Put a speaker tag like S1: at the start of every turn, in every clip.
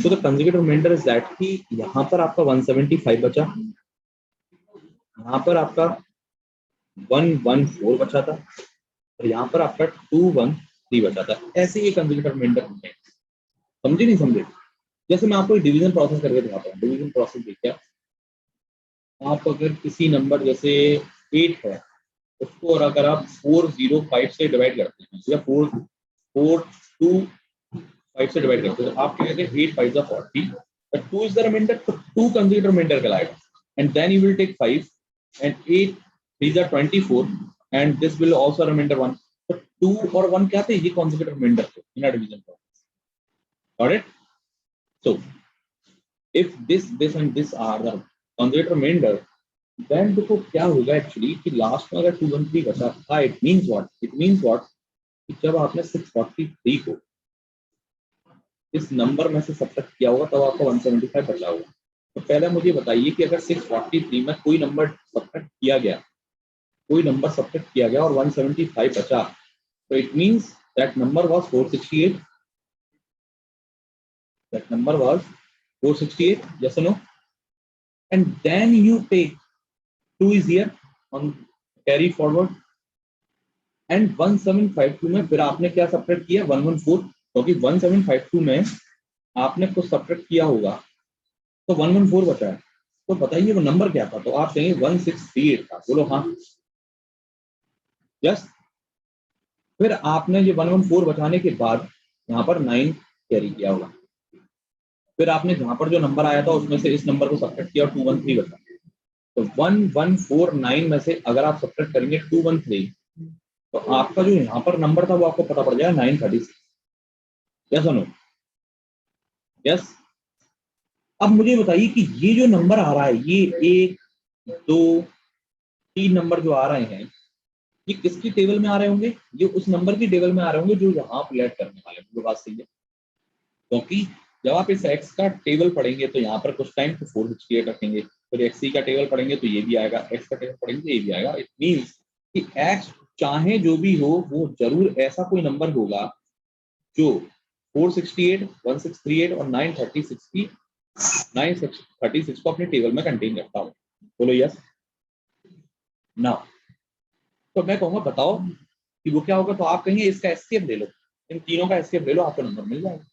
S1: तो the consecutive remainder is that कि यहाँ पर आपका 175 बचा, यहाँ पर आपका 114 बचा था और यहाँ पर आपका 213 बचा था। ऐसे ही कंसेक्यूटिव रिमाइंडर होते हैं। समझे नहीं समझे? जैसे मैं आपको डिवीजन प्रोसेस करके दिखाता हूँ। डिवीजन प्रोसेस देखिए, आप अगर किसी नंबर जैसे 8 है उसको और अगर आप 405 से डिवाइड करते हैं या 425 से डिवाइड करते हैं तो आप क्या कहते हैं 8 5 40, but 2 is the remainder, तो 2 consecutive remainder कहलाएगा, and then you will take 5 and 8 3 are 24 and this will also remainder 1, तो 2 और 1 क्या थे, ये consecutive remainder थे in a division process. Got it? So if this and this are the consecutive remainder, then देखो क्या होगा एक्चुअली कि लास्ट में अगर 213 बचा था, इट मींस व्हाट कि जब आपने 643 को इस नंबर में से सब्ट्रैक्ट किया होगा तब आपको 175 बचा होगा। तो पहले मुझे बताइए कि अगर 643 में कोई नंबर सब्ट्रैक्ट किया गया और 175 बचा, तो it means that number was 468, yes or no? And then you take 2 is here on carry forward and 1752 में फिर आपने क्या सब्ट्रैक्ट किया 114, क्योंकि 1752 में आपने कुछ सब्ट्रैक्ट किया होगा तो 114 बचा है। तो बताइए वो नंबर क्या था, तो आप कहेंगे 1638 था। बोलो हाँ, यस। फिर आपने ये 114 बचाने के बाद यहाँ पर 9 कैरी किया होगा, फिर आपने जहां पर जो नंबर आया था उसमें से इस नंबर को सब्ट्रैक्ट किया और 213 बचा। तो 1149 में से अगर आप सब्ट्रैक्ट करेंगे 213 तो आपका जो यहाँ पर नंबर था वो आपको पता पड़ जाएगा 936। यस और नो? यस। अब मुझे बताइए कि ये जो नंबर आ रहा है, ये 1 2 3 नंबर जो आ रहे हैं, ये किसकी टेबल में आ रहे होंगे? ये उस नंबर की टेबल में आ रहे होंगे जो यहाँ आप लेट करने वाले हैं। बात सही है, क्योंकि जब आप इस एक्स का टेबल पढ़ेंगे तो यहाँ पर कुछ टाइम तो 468 रखेंगे, फिर एक्स सी का टेबल पढ़ेंगे तो ये भी आएगा, एक्स का टेबल पढ़ेंगे तो ये भी आएगा। इट मीन्स कि एक्स चाहे जो भी हो वो जरूर ऐसा कोई नंबर होगा जो 468, 1638 और 936 को अपने टेबल में कंटेन करता हो। बोलो यस ना? तो मैं कहूंगा बताओ कि वो क्या होगा, तो आप कहेंगे इसका एससीएफ ले लो, इन तीनों का एससीएफ ले लो, आपको नंबर मिल जाएगा।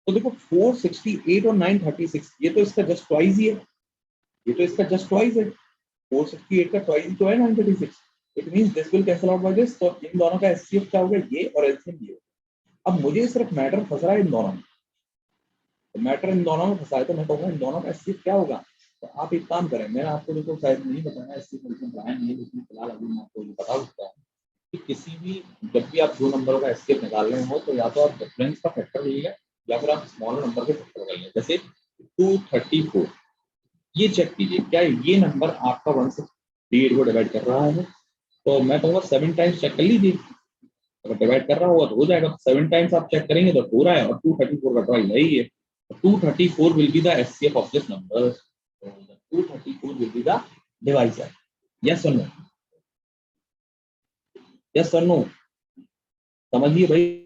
S1: तो देखो 468 और 936 ये तो इसका जस्ट ट्वाइस ही है, ये तो इसका जस्ट ट्वाइस है। 468 का ट्वाइस ही तो है 936। It means this will cancel out by this, तो इन दोनों का एचसीएफ क्या होगा, ये और एलसीएम ये। अब मुझे सिर्फ मैटर फंस रहा है इन दोनों में, तो मैटर इन दोनों में फंसा है, तो मैं कहूँगा इन दोनों का एचसीएफ क्या होगा। तो आप एक काम करें, मैं आपको देखो शायद नहीं बताना एचसीएफ एलसीएम पढ़ाया नहीं है, लेकिन फिलहाल अभी मैं आपको बता सकता हूँ कि किसी भी जब भी आप दो नंबरों का एचसीएफ निकाल रहे हो तो या तो आप डिफरेंस का फैक्टर लीजिएगा या फिर आप स्मॉल नंबर के फैक्टर लगाइए। जैसे 234, ये चेक कीजिए क्या ये नंबर आपका 168 को डिवाइड कर रहा है। तो मैं कहूँगा 7 टाइम्स चेक कर लीजिए, अगर डिवाइड कर रहा होगा तो हो जाएगा। 7 टाइम्स आप चेक करेंगे तो हो रहा है, और 234 का ट्राई है ही। 234 will be the SCF of this number. 234 will be the divisor. Yes or no? Yes or no? समझिए भाई।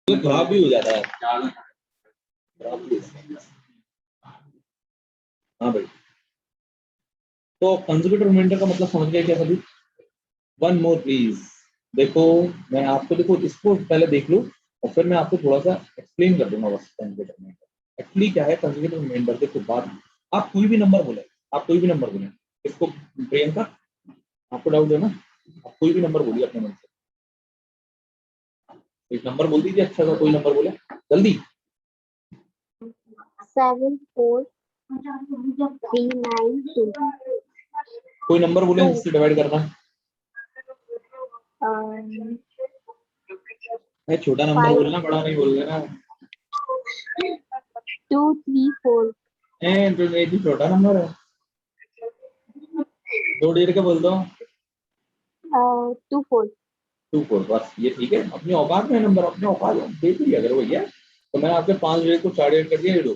S1: तो खराब भी हो जाता है, खराब भी हो जाता है। हाँ भाई, तो कंसेक्यूटिव रिमाइंडर का मतलब समझ गए क्या सभी? One more please. देखो मैं आपको, देखो इसको पहले देख लो और फिर मैं आपको थोड़ा सा एक्सप्लेन कर दूंगा बस कंसेक्यूटिव रिमाइंडर एक्चुअली क्या है। कंसेक्यूटिव रिमाइंडर देखो बात, आप कोई भी नंबर बोले, आप कोई भी नंबर बोले, इसको प्रियंका आपको डाउट है ना, आप कोई भी नंबर बोलिए अपने मन से, एक नंबर बोल दीजिए अच्छा सा, कोई नंबर बोले जल्दी।
S2: 74392।
S1: कोई नंबर बोले जिससे डिवाइड करना है। छोटा नंबर बोलना, बड़ा नहीं बोल देना।
S2: 234।
S1: तो ये छोटा नंबर है, 2 डिजिट का बोल दो।
S2: 24।
S1: 24 बस, ये ठीक है। अपनी औकात में नंबर, अपने औकात में देख लिया अगर भैया। तो मैंने आपके 5 डिजिट को 4 डिजिट कर दिया, ये लो।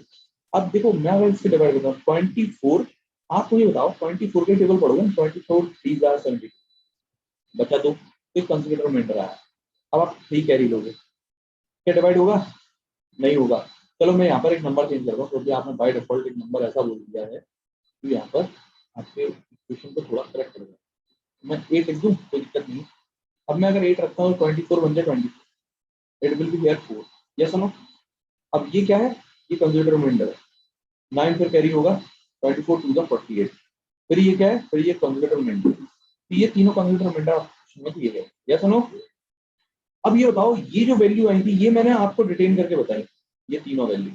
S1: अब देखो मैं अगर इससे डिवाइड करता हूँ 24, आप मुझे बताओ 24 के टेबल पढ़ोगे, 24 3 are 72 बचा 2, तो कंसिडर रिमाइंडर आया। अब आप 3 कैरी लोगे, क्या डिवाइड होगा? नहीं होगा। चलो मैं यहाँ पर एक नंबर चेंज कर रहा हूँ, क्योंकि आपने बाय डिफॉल्ट एक नंबर ऐसा बोल दिया है कि यहाँ पर आपके इक्वेशन को थोड़ा करेक्ट कर दूँ। मैं 8 लिख दूँ, कोई दिक्कत नहीं। अब मैं अगर 8 रखता हूँ 24 बन जाए 24, it will be here 4। Yes सुनो, अब ये क्या है? ये कंसिडर रिमाइंडर है। 9 फिर कैरी होगा, 24 टू द 48। फिर ये क्या है? फिर ये कंसिडर रिमाइंडर। तो ये तीनों कंसिडर रिमाइंडर आपको दिए गए। यस सुनो, अब ये बताओ ये जो वैल्यू आई थी ये मैंने आपको डिटेन करके बताई, ये तीनों वैल्यू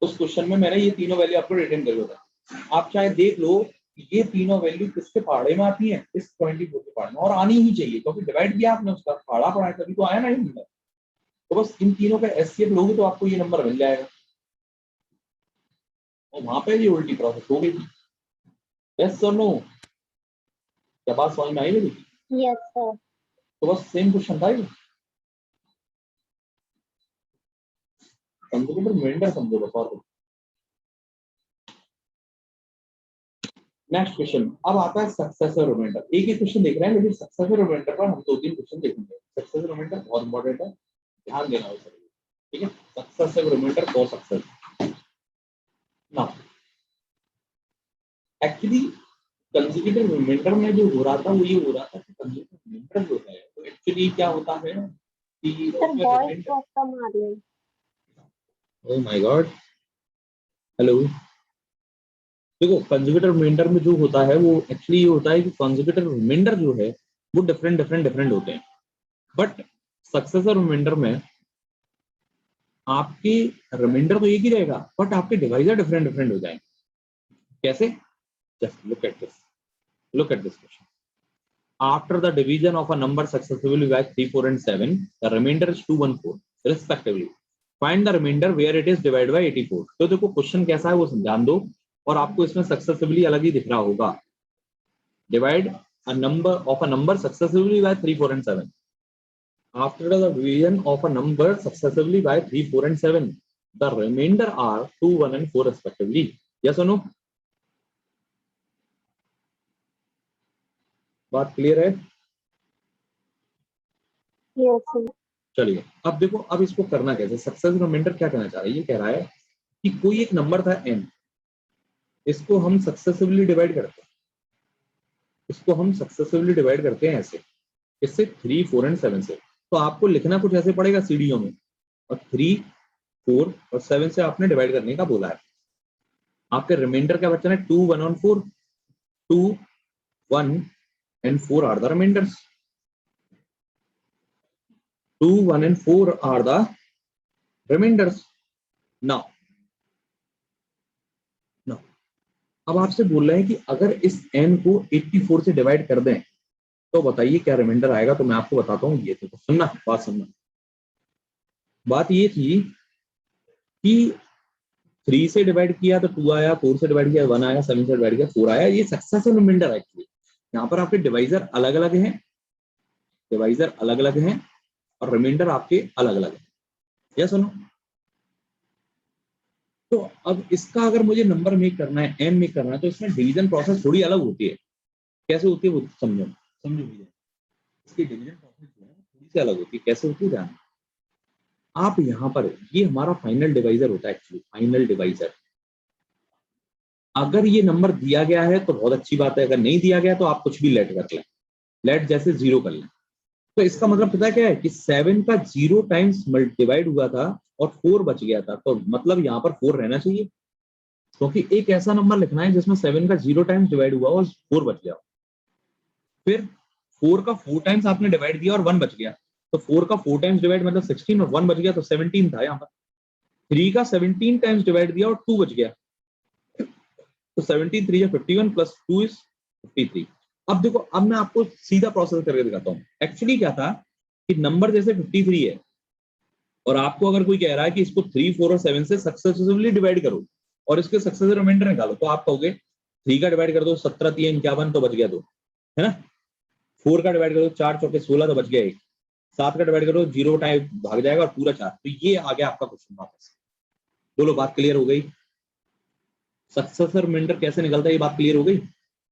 S1: उस क्वेश्चन में मैंने ये तीनों वैल्यू आपको रिटर्न कर बताया। आप चाहे देख लो ये तीनों वैल्यू किसके पहाड़े में आती है, इस 24 के पहाड़े में, और आनी ही चाहिए क्योंकि डिवाइड भी आपने उसका पहाड़ा पढ़ा है, तभी तो आया ना ये नंबर। तो बस इन तीनों का एचसीएफ लोगे तो आपको ये नंबर मिल जाएगा। और वहां पे ये उल्टी प्रोसेस हो गई थी। यस सर नो, क्या बात समझ में आई मेरी?
S2: Yes sir.
S1: तो बस सेम क्वेश्चन था ये, कंप्यूटर मेंडर समझो बस। और नेक्स्ट क्वेश्चन अब आता है सक्सेसर रिमाइंडर। एक ही क्वेश्चन देख रहे हैं, लेकिन सक्सेसर रिमाइंडर पर हम 2-3 क्वेश्चन देखेंगे। सक्सेसर रिमाइंडर बहुत इंपॉर्टेंट है, ध्यान देना उसे, ठीक है? Successor remainder for success. Now actually consecutive remainder में जो हो रहा था वो ये हो रहा था कि कंसेक्यूटिव रिमाइंडर जो है तो एक्चुअली क्या होता है कि
S2: सर वॉइस बहुत कम आ रही है।
S1: Oh my God, hello. देखो कंसेक्यूटिव रिमाइंडर में जो होता है वो एक्चुअली ये होता है कि कंसेक्यूटिव रिमाइंडर जो है वो डिफरेंट होते हैं, बट सक्सेसर रिमाइंडर में आपके रिमाइंडर तो एक ही रहेगा बट आपके डिवाइजर डिफरेंट हो जाएंगे। कैसे? Just look at this question. After the division of a number successively by 3, 4 and 7, the remainder is 2, 1, 4 respectively. Find the remainder where it is divided by 84. तो देखो क्वेश्चन कैसा है वो ध्यान दो, और आपको इसमें सक्सेसिवली अलग ही दिख रहा होगा। Divide a number of a number successively by 3, 4 and 7. After the division of a number successively by 3, 4 and 7, the remainder are 2, 1 and 4 respectively. Yes or no? बात क्लियर है?
S2: यस।
S1: चलिए अब देखो, अब इसको करना कैसे। सक्सेस रिमाइंडर क्या कहना चाह रहा है? ये कह रहा है कि कोई एक नंबर था n, इसको हम सक्सेसिवली डिवाइड करते हैं, ऐसे, इससे 3, 4 एंड 7 से। तो आपको लिखना कुछ ऐसे पड़ेगा सीढ़ियों में, और 3, 4 और 7 से आपने डिवाइड करने का बोला है। आपके रिमाइंडर क्या बचा है? 2, 1 और 4। 2, 1 and 4 are the remainders. 2, 1 and 4 are the remainders. Now अब आपसे बोल रहे हैं कि अगर इस n को 84 से डिवाइड कर दें तो बताइए क्या रिमाइंडर आएगा। तो मैं आपको बताता हूँ, ये तो सुनना, बात ये थी कि 3 से डिवाइड किया तो 2 आया, 4 से डिवाइड किया 1 आया, 7 से डिवाइड किया 4 आया। ये सक्सेसिव रिमाइंडर है। एक्चुअली यहाँ पर आपके डिवाइजर अलग अलग हैं, और रिमाइंडर आपके अलग अलग है। या सुनो, तो अब इसका अगर मुझे नंबर मेक करना है, n मेक करना है, तो इसमें डिवीजन प्रोसेस थोड़ी अलग होती है। कैसे होती है वो समझो भैया। इसकी डिवीजन प्रोसेस जो है थोड़ी सी अलग होती है। कैसे होती है ध्यान, आप यहाँ पर, ये हमारा फाइनल डिवाइजर होता है। एक्चुअली फाइनल डिवाइजर, अगर ये नंबर दिया गया है तो बहुत अच्छी बात है, अगर नहीं दिया गया तो आप कुछ भी लेट कर लें, लेट जैसे 0 कर लें। तो इसका मतलब पता क्या है कि 7 का 0 टाइम्स डिवाइड हुआ था और 4 बच गया था, तो मतलब यहाँ पर 4 रहना चाहिए, क्योंकि एक ऐसा नंबर लिखना है जिसमें 7 का 0 टाइम्स डिवाइड हुआ और 4 बच गया। फिर 4 का 4 टाइम्स आपने डिवाइड दिया और 1 बच गया, तो 4 का 4 टाइम्स डिवाइड मतलब 16 और 1 बच गया तो 17 था यहाँ पर। 3 का 17 टाइम्स डिवाइड दिया और 2 बच गया, तो 17 3 51 प्लस 2 इज 53। अब देखो, अब मैं आपको सीधा प्रोसेस करके दिखाता हूँ। एक्चुअली क्या था कि नंबर जैसे 53 है और आपको अगर कोई कह रहा है कि इसको 3 4 और 7 से सक्सेसिवली डिवाइड करो और इसके सक्सेसिव रिमाइंडर निकालो, तो आप कहोगे 3 का डिवाइड कर दो 17 3 51 तो बच गया 2, है ना। 4 का डिवाइड करो 4 चौके 16 तो बच गया 1। 7 का डिवाइड करो 0 टाइप भाग जाएगा और पूरा 4। तो ये आ गया आपका क्वेश्चन वापस। बोलो बात क्लियर हो गई? सक्सेसर रिमाइंडर कैसे निकलता है ये बात क्लियर हो गई।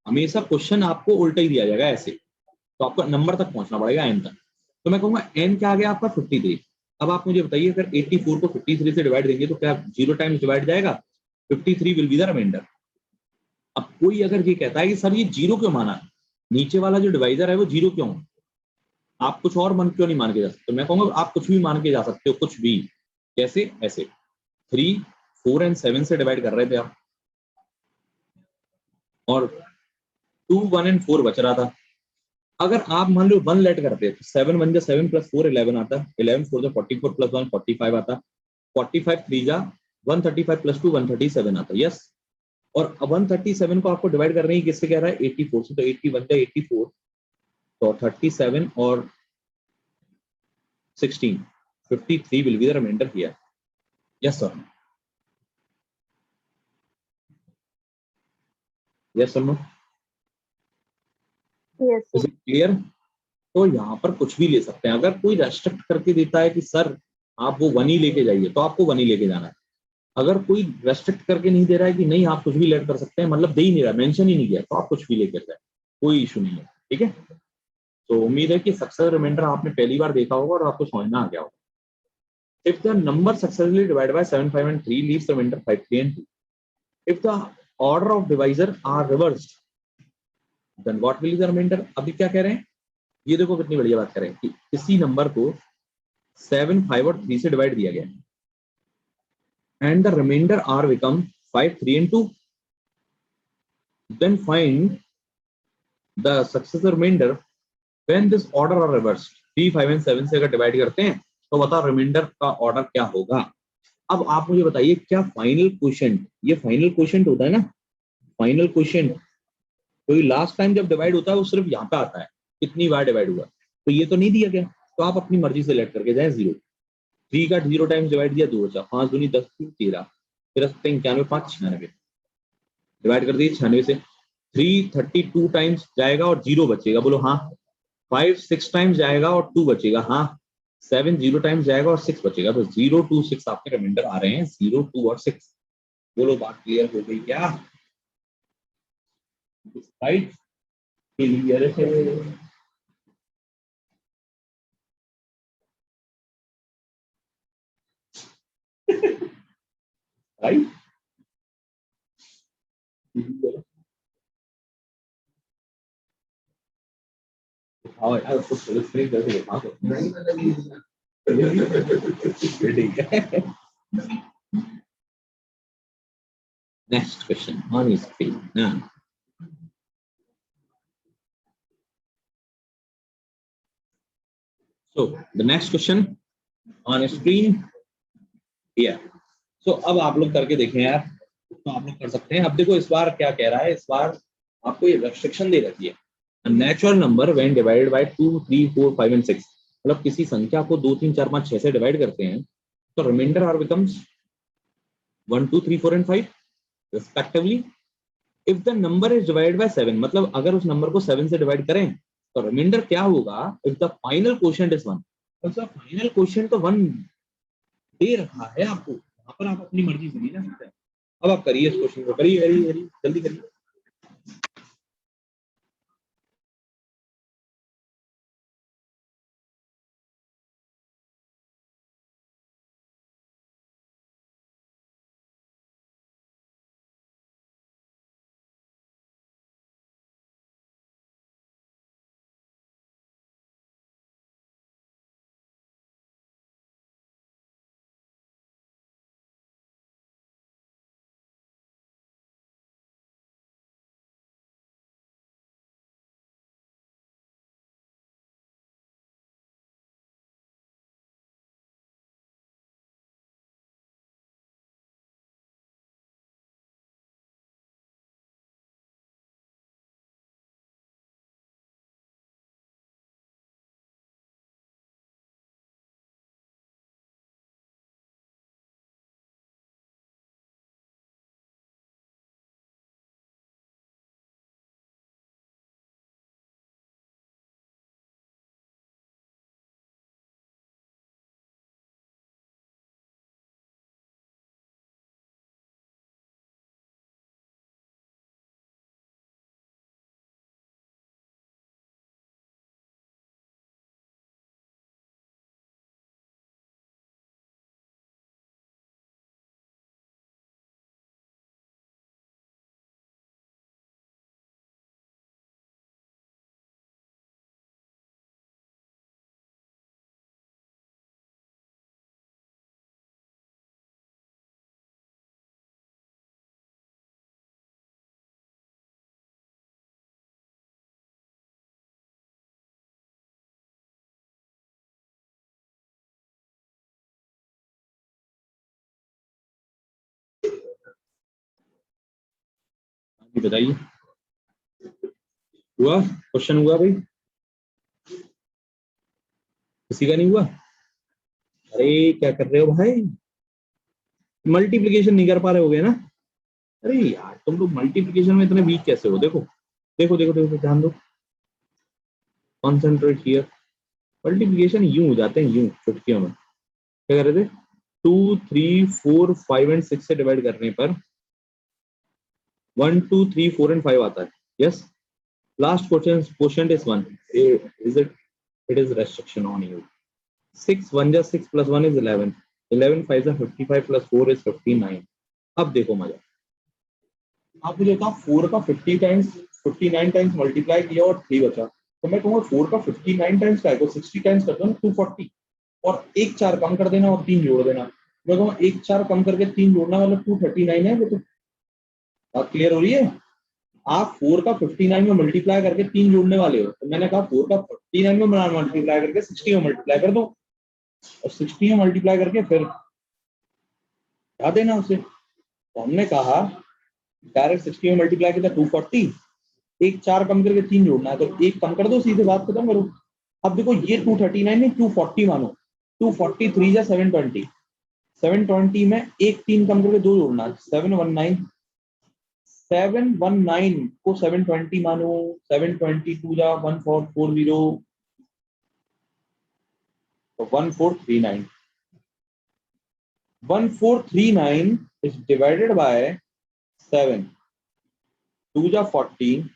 S1: हमेशा क्वेश्चन आपको उल्टा ही दिया जाएगा ऐसे, तो आपको नंबर तक पहुंचना पड़ेगा एन तक। तो मैं कहूंगा एन क्या आ गया आपका 53। अब आप मुझे बताइए अगर 84 को 53 से डिवाइड देंगे तो क्या 0 टाइम्स डिवाइड जाएगा? 53 विल बी द रिमाइंडर। अब कोई अगर ये कहता है कि सर ये 0 क्यों माना, नीचे वाला जो डिवाइजर है वो 0 क्यों, आप कुछ और मन क्यों नहीं मान के जा सकते? मैं कहूंगा आप कुछ भी मान के जा सकते हो, कुछ भी। कैसे? ऐसे 3 4 एंड 7 से डिवाइड कर रहे थे आप और 2 1 एंड 4 बच रहा था। अगर आप मान लो 1 लेट करते तो 7 1 जा 7 प्लस 4 11 आता, 11 4 जा 44 प्लस 1 45 आता, 45 3 जा 135 प्लस 2 137 आता। यस, और 137 को आपको डिवाइड कर रहे हैं किससे कह रहा है? 84 से। तो 81 जा 84 तो 37 और 16 53 will be the remainder here. Yes sir, yes sir, no,
S2: Yes, sir.
S1: Is it clear? तो यहाँ पर कुछ भी ले सकते हैं। अगर कोई रेस्ट्रिक्ट करके देता है कि सर आप वो 1 ही लेके जाइए, तो आपको 1 ही लेके जाना है। अगर कोई रेस्ट्रिक्ट करके नहीं दे रहा है कि नहीं आप कुछ भी लेट कर सकते हैं, मतलब दे ही नहीं रहा, मेंशन ही नहीं किया, तो आप कुछ भी लेकर जाए, कोई इशू नहीं है। ठीक है, तो उम्मीद है कि सक्सेस रिमाइंडर आपने पहली बार देखा होगा और आपको समझना आ गया होगा। If the number successfully divided by 7 5 and 3 leaves the remainder 5 3 and 2, if the order of divisor are reversed, then what will be the remainder? अभी क्या कह रहे हैं, ये देखो कितनी बढ़िया बात कर रहे हैं कि किसी नंबर को 7 5 और 3 से डिवाइड दिया गया and the remainder are become 5 3 and 2, then find the successor remainder when this order are reversed। 3 5 and 7 से अगर डिवाइड करते हैं तो बताओ रिमाइंडर का ऑर्डर क्या होगा। अब आप मुझे बताइए क्या फाइनल क्वेश्चन, ये फाइनल क्वेश्चन होता है ना, फाइनल क्वेश्चन कोई लास्ट टाइम जब डिवाइड होता है वो सिर्फ यहाँ पे आता है कितनी बार डिवाइड हुआ, तो ये तो नहीं दिया गया, तो आप अपनी मर्जी से लेट करके जाए। 0 3 का 0 टाइम्स डिवाइड दिया 2 बचा, 5 दूनी 10 13 फिर 91 5 96 डिवाइड कर दिए 96 से। 332 टाइम्स जाएगा और 0 बचेगा, बोलो हाँ। 5 6 टाइम्स जाएगा और 2 बचेगा, हाँ। 7 0 टाइम्स जाएगा और 6 बचेगा, तो 0 2 6 आपके रिमाइंडर आ रहे हैं, 0 2 और 6। बोलो बात क्लियर हो गई क्या? राइट, क्लियर है। राइट, हाँ यार कुछ स्क्रीन करके दिखा दो। ठीक है, next question on screen. So the next question on screen here. So अब आप लोग करके देखें यार, तो आप लोग कर सकते हैं। अब देखो इस बार क्या कह रहा है, इस बार आपको ये रेस्ट्रिक्शन दे रखी है, natural number when divided by 2 3 4 5 and 6। मतलब किसी संख्या को 2 3 4 5 6 से डिवाइड करते हैं तो remainder are becomes 1 2 3 4 and 5 respectively. If the number is divided by 7, मतलब अगर उस नंबर को 7 से डिवाइड करें तो रिमाइंडर क्या होगा? If the final quotient is 1, तो फाइनल क्वोशिएंट तो 1 दे रखा है आपको, वहां पर आप अपनी मर्जी से नहीं जा सकते। अब आप करिए इस क्वेश्चन को, करिए करिए करिए, जल्दी करिए। ये बताइए, हुआ क्वेश्चन? हुआ भाई? किसी का नहीं हुआ? अरे क्या कर रहे हो भाई, मल्टीप्लिकेशन नहीं कर पा रहे होगे ना? अरे यार तुम लोग मल्टीप्लिकेशन में इतने वीक कैसे हो? देखो देखो देखो देखो, ध्यान दो, कॉन्सेंट्रेट हियर। मल्टीप्लिकेशन यूं हो जाते हैं, यूं चुटकियों में। क्या कर रहे थे? 2 3 4 5 एंड 6 से डिवाइड करने पर 1 2 3 4 एंड 5 आता है। Yes, last question is 1, is it? It is restriction on you. 6 1 जा 6 + 1 इज 11, 11 5 जा 55 + 4 इज 59। अब देखो मजा, आप मुझे बताओ 4 का 59 टाइम्स मल्टीप्लाई किया और 3 बचा, तो मैं कहूँगा 4 का 59 टाइम्स क्या है, 60 टाइम्स कर दो ना, 240, और एक 4 कम कर देना और 3 जोड़ देना। मैं कहूँगा एक 4 कम करके 3 जोड़ना मतलब 239 है। वो तो बात क्लियर हो रही है? आप 4 का 59 में मल्टीप्लाई करके 3 जोड़ने वाले हो, तो मैंने कहा 4 का 59 में मल्टीप्लाई करके 60 में मल्टीप्लाई कर दो, और 60 में मल्टीप्लाई करके फिर क्या देना उसे। तो हमने कहा डायरेक्ट 60 में मल्टीप्लाई किया 240, एक 4 कम करके 3 जोड़ना है, तो एक कम कर दो, सीधे बात खत्म करो। अब देखो ये 239 नहीं 240 मानो, 240 3 जा 720, 720 में एक 3 कम करके 2 जोड़ना है, 719, 719 को 720 मानो, 722 जा 1440, तो 1439, 1439 is divided by 7, 2 जा 14,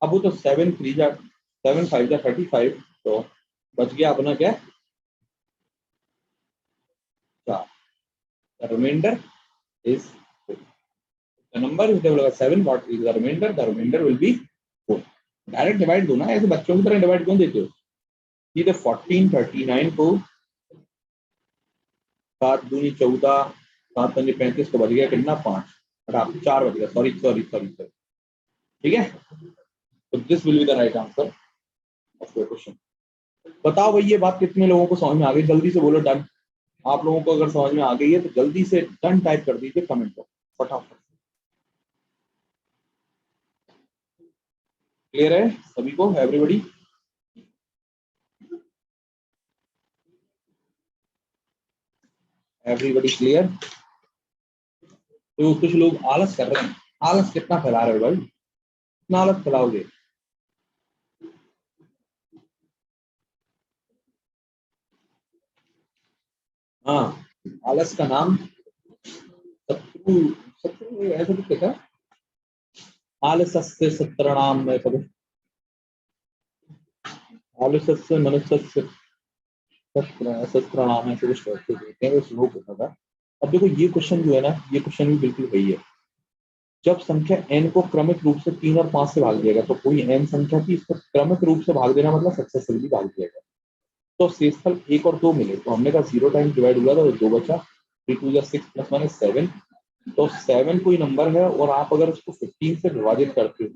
S1: अब वो तो 7 3 जा 7 5 जा 35, तो बच गया अपना क्या, 4। The remainder is 4. The number is divided by 7. What is the remainder? The remainder will be 4. Direct divide दो ना, ऐसे बच्चों की तरह डिवाइड क्यों देते हो? सीधे 1439 को 7 दूनी 14, 7 पंजे 35, को बच गया कितना, 5, 4 बच गया, सॉरी सॉरी सॉरी सॉरी, ठीक है। तो this will be the right answer of your question. बताओ भाई ये बात कितने लोगों को समझ में आ गई? जल्दी से बोलो डन। आप लोगों को अगर समझ में आ गई है तो जल्दी से डन टाइप कर दीजिए कमेंट पर फटाफट। क्लियर है सभी को, एवरीबॉडी? Everybody clear? तो कुछ लोग आलस कर रहे हैं, आलस कितना फैला रहे हो भाई, कितना आलस फैलाओगे? हाँ, आलस का नाम शत्रु, शत्रु ऐसा कुछ लिखा, आलस्य सत्रणाम में कभी, आलस्य मनुष्य सत्रणाम ऐसे कुछ कहते हैं, वो श्लोक होता था। अब देखो ये क्वेश्चन जो है ना, ये क्वेश्चन भी बिल्कुल वही है। जब संख्या n को क्रमिक रूप से 3 और 5 से भाग दिया गया, तो कोई n संख्या की इसको क्रमिक रूप से भाग देना मतलब सक्सेसफुली भाग दिया गया, तो शेषफल 1 और 2 मिले, तो हमने कहा 0 टाइम डिवाइड हुआ था, तो 2 बचा, 3 2 6 + 1 is 7, तो 7 कोई नंबर है और आप अगर उसको 15 से विभाजित करते हो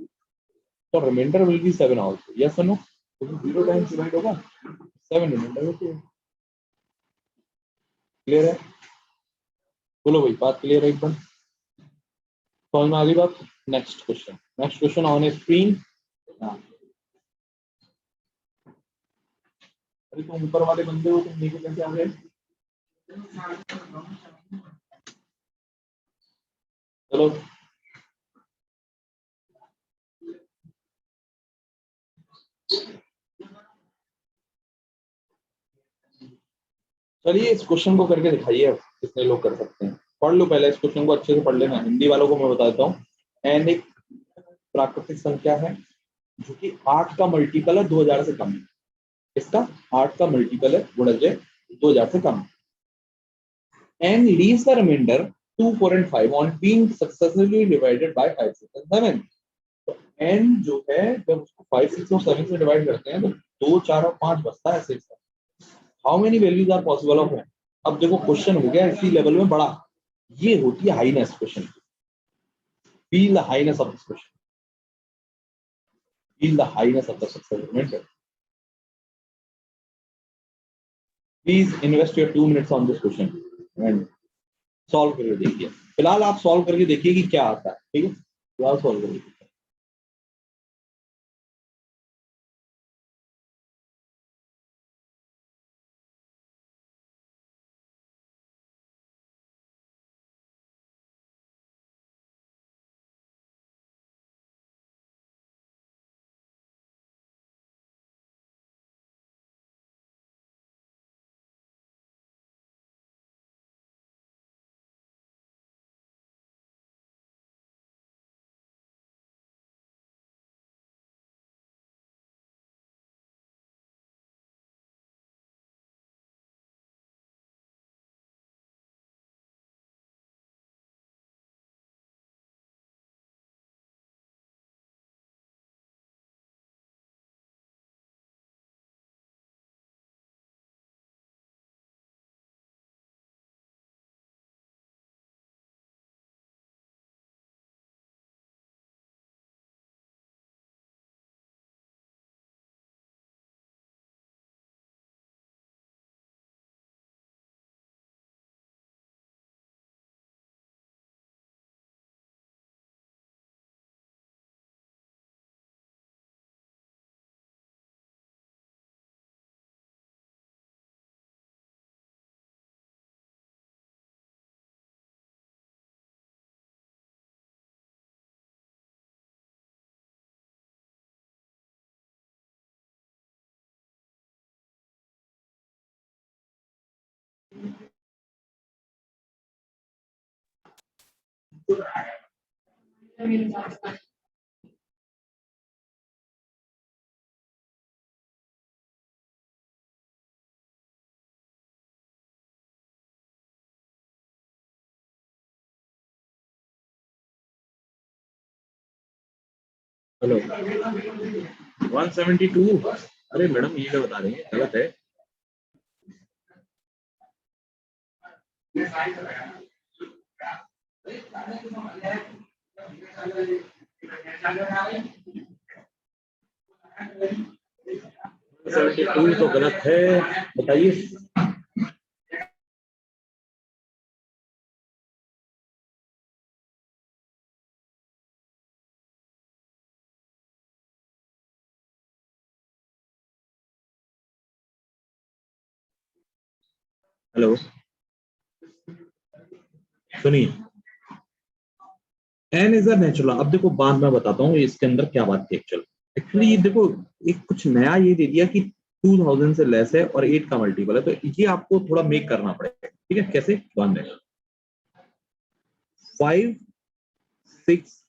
S1: तो remainder will be 7 also, yes और नो? तो 0 टाइम्स डिवाइड होगा 7 रिमाइंडर में। क्लियर है? बोलो भाई, बात क्लियर है एकदम? समझ में आ गई बात? Next question on screen. अरे तुम ऊपर वाले बंदे हो, तुम नीचे कैसे आ गए? चलो चलिए इस क्वेश्चन को करके दिखाइए, अब कितने लोग कर सकते हैं। पढ़ लो पहले इस क्वेश्चन को, अच्छे से पढ़ लेना। हिंदी वालों को मैं बता देता हूँ। एन एक प्राकृतिक संख्या है जो कि 8 का मल्टीपल है 2000 से कम है। इसका 8 का मल्टीपल है, गुणज 2000 से कम है। N leaves the remainder 2 4 and 5 on being successfully divided by 5 6 and 7। तो एन जो है जब उसको 5 6 और 7 से डिवाइड करते हैं तो 2 4 और 5 बचता है 6। How many values are possible of n? अब देखो क्वेश्चन हो गया इसी लेवल में बड़ा, ये होती है Highness question. Feel the Highness of this question, feel the Highness of the success. Please invest your 2 minutes on this question and solve करके देखिए। फिलहाल आप सॉल्व करके देखिए कि क्या आता है, ठीक है? सवाल सॉल्व करो। हेलो 172। अरे मैडम ये क्या बता रही है, गलत है। सेवेंटी टू तो गलत है, बताइए। हेलो सुनिए, एन इज अ नेचुरल। अब देखो बाद में बताता हूँ इसके अंदर क्या बात थी एक्चुअल। एक्चुअली ये देखो, एक कुछ नया ये दे दिया कि 2000 से लेस है और 8 का मल्टीपल है, तो ये आपको थोड़ा मेक करना पड़ेगा। ठीक है, कैसे? 5, 6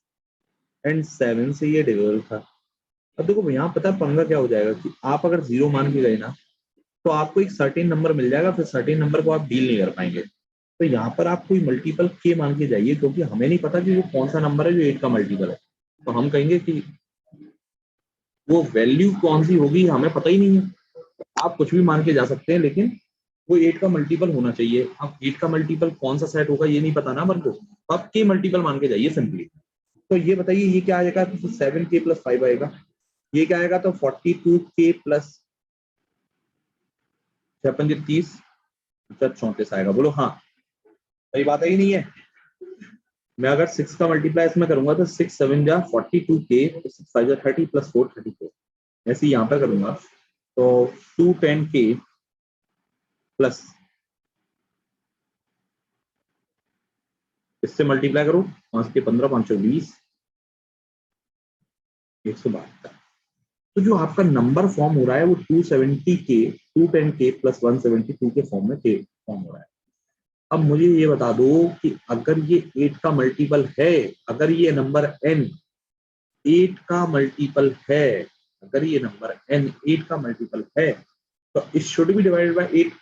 S1: एंड 7 से ये डिविजिबल था। अब देखो यहाँ पता है पंगा क्या हो जाएगा कि आप अगर 0 मान के गए ना, तो आपको एक सर्टेन नंबर मिल जाएगा, फिर सर्टेन नंबर को आप डील नहीं कर पाएंगे। तो यहाँ पर आप कोई मल्टीपल के मान के जाइए, क्योंकि हमें नहीं पता कि वो कौन सा नंबर है जो 8 का मल्टीपल है। तो हम कहेंगे कि वो वैल्यू कौन सी होगी हमें पता ही नहीं है। आप कुछ भी मान के जा सकते हैं, लेकिन वो 8 का मल्टीपल होना चाहिए। अब 8 का मल्टीपल कौन सा सेट होगा ये नहीं पता ना अपन को, तो आप के मल्टीपल मान के जाइए सिंपली। तो ये बताइए ये क्या आएगा? तो 7k + 5 आएगा। ये क्या आएगा? तो 42k + 6 × 5 = 30, 34 आएगा। बोलो हाँ, सही बात है ही नहीं है? मैं अगर 6 का मल्टीप्लाई इसमें करूंगा तो 6 7 जा 42k, 6 5 जा 30 + 4 34। ऐसे ही यहाँ पर करूंगा तो 210k प्लस, इससे मल्टीप्लाई करो 5 के 15, 520, 172। तो जो आपका नंबर फॉर्म हो रहा है वो 270k, 210k + 172 के फॉर्म में फॉर्म हो रहा है। अब मुझे ये बता दो कि अगर ये 8 का मल्टीपल है, अगर ये नंबर n 8 का मल्टीपल है, अगर ये नंबर n 8 का मल्टीपल है, तो it should be divided by 8।